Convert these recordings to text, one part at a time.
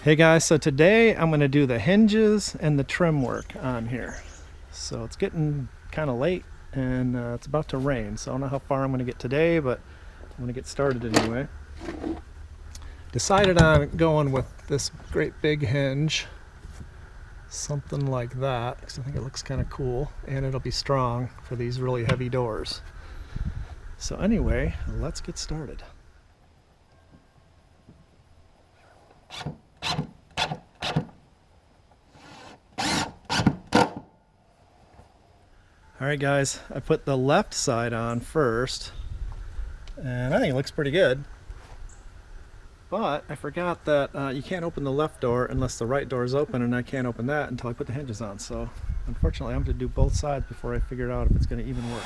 Hey guys, so today I'm going to do the hinges and the trim work on here. So it's getting kind of late and it's about to rain, so I don't know how far I'm going to get today, but I'm going to get started anyway. Decided on going with this great big hinge, something like that, because I think it looks kind of cool and it'll be strong for these really heavy doors. So anyway, let's get started. Alright guys, I put the left side on first, and I think it looks pretty good. But I forgot that you can't open the left door unless the right door is open, and I can't open that until I put the hinges on. So unfortunately I'm going to do both sides before I figure out if it's going to even work.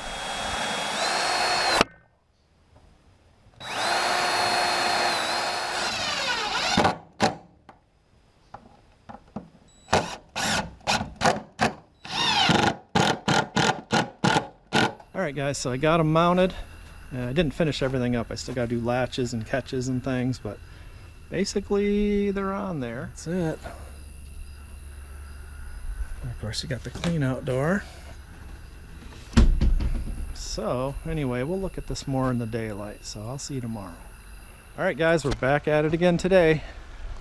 Alright guys, so I got them mounted. I didn't finish everything up. I still got to do latches and catches and things, but basically they're on there. That's it. And of course you got the clean out door. So anyway, we'll look at this more in the daylight, so I'll see you tomorrow. Alright guys, we're back at it again today.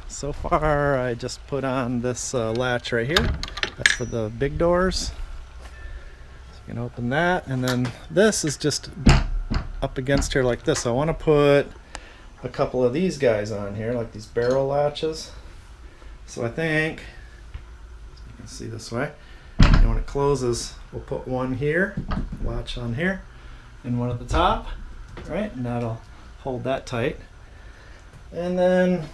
So far I just put on this latch right here. That's for the big doors. You can open that, and then this is just up against here like this. I want to put a couple of these guys on here, like these barrel latches. So I think, you can see this way, and when it closes, we'll put one here, latch on here, and one at the top, right? And that'll hold that tight. And then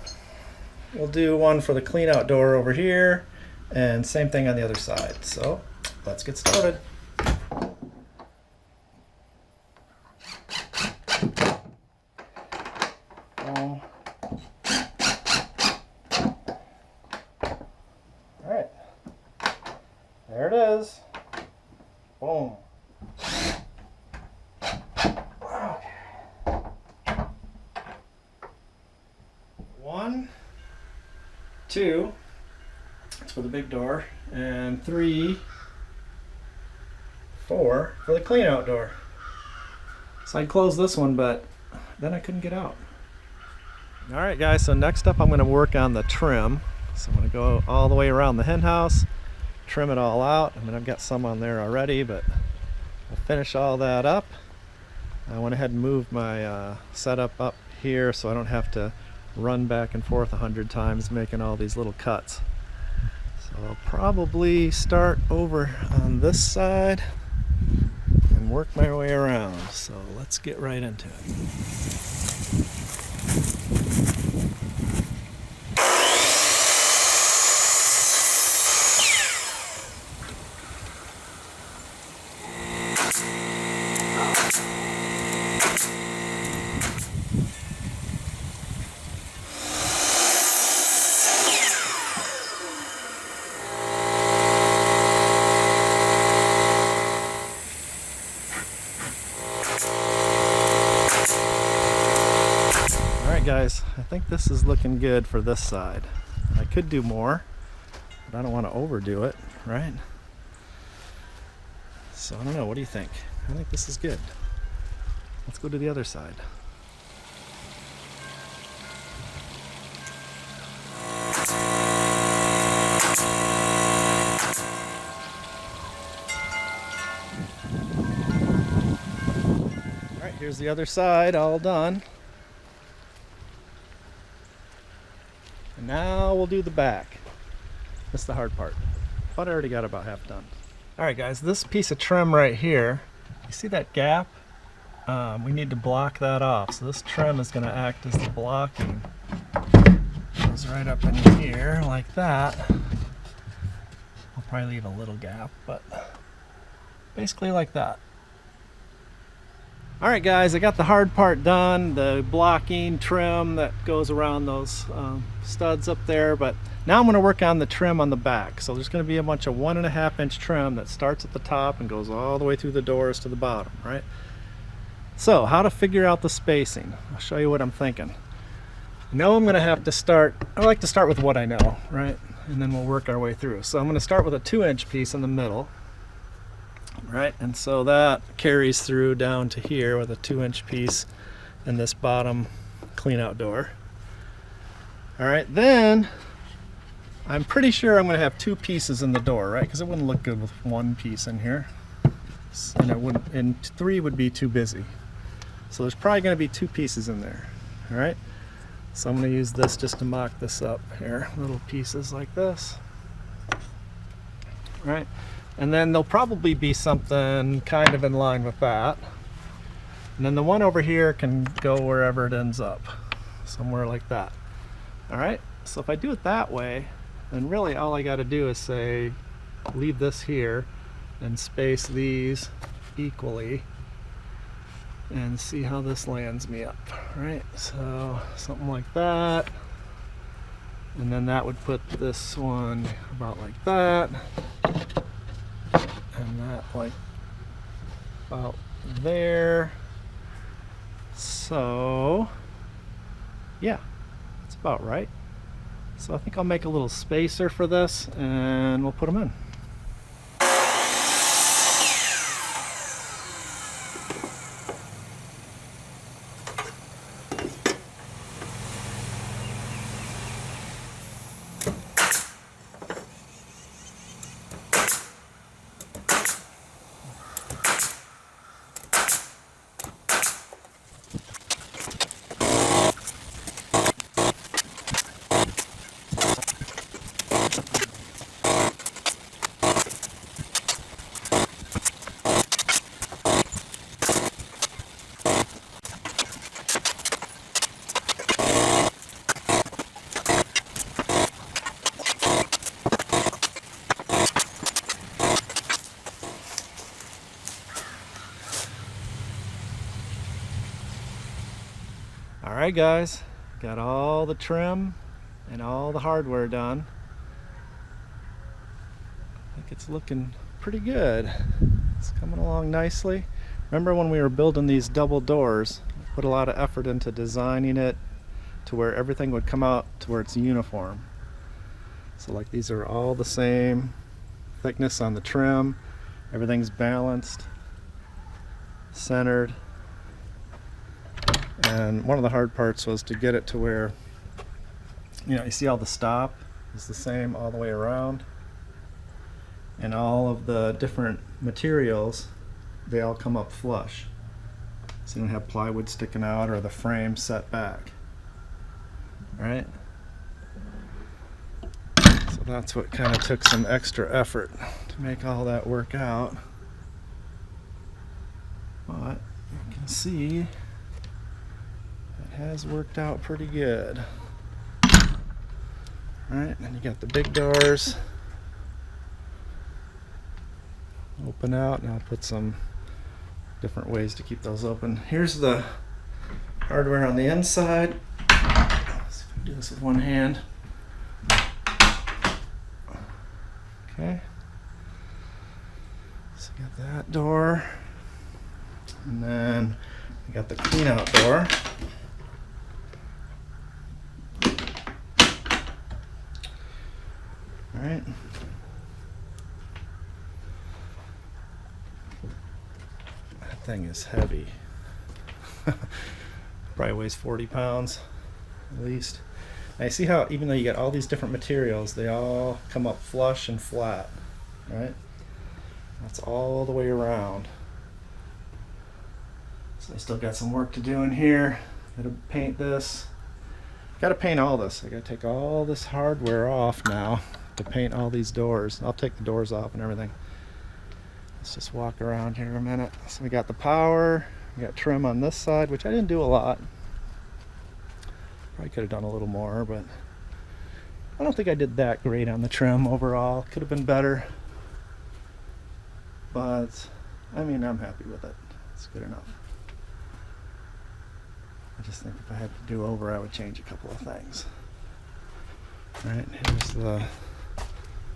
we'll do one for the clean out door over here, and same thing on the other side. So let's get started. Alright, there it is. Boom. Okay. 1, 2, that's for the big door, and 3, 4 for the clean out door. So I'd close this one, but then I couldn't get out. Alright guys, so next up I'm going to work on the trim. So I'm going to go all the way around the hen house, trim it all out. I mean, I've got some on there already, but I'll finish all that up. I went ahead and moved my setup up here so I don't have to run back and forth 100 times making all these little cuts. So I'll probably start over on this side and work my way around. So let's get right into it. Guys, I think this is looking good for this side. I could do more, but I don't want to overdo it, right? So I don't know, what do you think? I think this is good. Let's go to the other side. All right, here's the other side, all done. And now we'll do the back. That's the hard part. But I already got about half done. Alright guys, this piece of trim right here, you see that gap? we need to block that off. So this trim is going to act as the blocking. Goes right up in here like that. I'll probably leave a little gap, but basically like that. Alright guys, I got the hard part done, the blocking trim that goes around those studs up there, but now I'm going to work on the trim on the back. So there's going to be a bunch of 1.5 inch trim that starts at the top and goes all the way through the doors to the bottom, right? So how to figure out the spacing. I'll show you what I'm thinking. I know I'm going to have to start, I like to start with what I know, right? And then we'll work our way through. So I'm going to start with a 2-inch piece in the middle. Right, and so that carries through down to here with a 2-inch piece in this bottom clean out door. All right, then I'm pretty sure I'm going to have 2 pieces in the door, right? Because it wouldn't look good with 1 piece in here, and it wouldn't, and 3 would be too busy. So there's probably going to be 2 pieces in there. All right, so I'm going to use this just to mock this up here, little pieces like this. All right. And then there'll probably be something kind of in line with that. And then the one over here can go wherever it ends up, somewhere like that. All right, so if I do it that way, then really all I got to do is say, leave this here and space these equally and see how this lands me up. All right, so something like that. And then that would put this one about like that. And that like about there. So yeah, that's about right. So I think I'll make a little spacer for this and we'll put them in. Alright guys, got all the trim and all the hardware done. I think it's looking pretty good. It's coming along nicely. Remember when we were building these double doors, I put a lot of effort into designing it to where everything would come out to where it's uniform. So like these are all the same thickness on the trim, everything's balanced, centered. And one of the hard parts was to get it to where, you know, you see how the stop is the same all the way around, and all of the different materials, they all come up flush, so you don't have plywood sticking out or the frame set back. All right, so that's what kind of took some extra effort to make all that work out, but you can see has worked out pretty good. Alright, and you got the big doors open out, and I'll put some different ways to keep those open. Here's the hardware on the inside. Let's see if I can do this with one hand. Okay, so you got that door, and then you got the clean out door. Alright. That thing is heavy. Probably weighs 40 pounds at least. Now you see how even though you got all these different materials, they all come up flush and flat, right? That's all the way around. So I still got some work to do in here. Gotta paint this. Gotta paint all this. I gotta take all this hardware off now to paint all these doors. I'll take the doors off and everything. Let's just walk around here a minute. So we got the power Got trim on this side, which I didn't do a lot. Probably could have done a little more, but I don't think I did that great on the trim overall. Could have been better, but I mean, I'm happy with it. It's good enough. I just think if I had to do over, I would change a couple of things. Alright, here's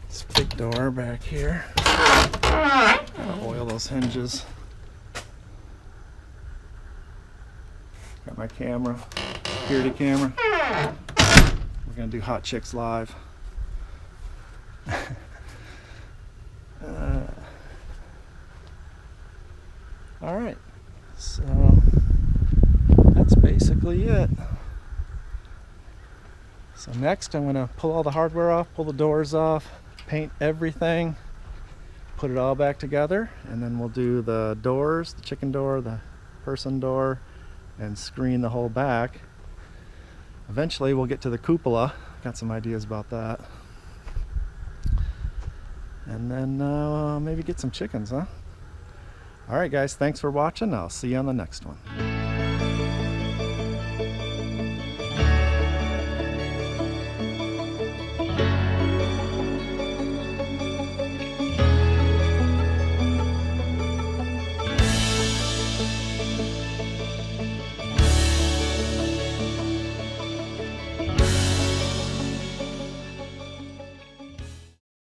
this big door back here. Gotta oil those hinges. Got my camera, security camera. We're gonna do Hot Chicks Live. Alright, so that's basically it. So next I'm gonna pull all the hardware off, pull the doors off, paint everything, put it all back together, and then we'll do the doors, the chicken door, the person door, and screen the whole back. Eventually we'll get to the cupola. Got some ideas about that. And then maybe get some chickens, huh? Alright guys, thanks for watching. I'll see you on the next one.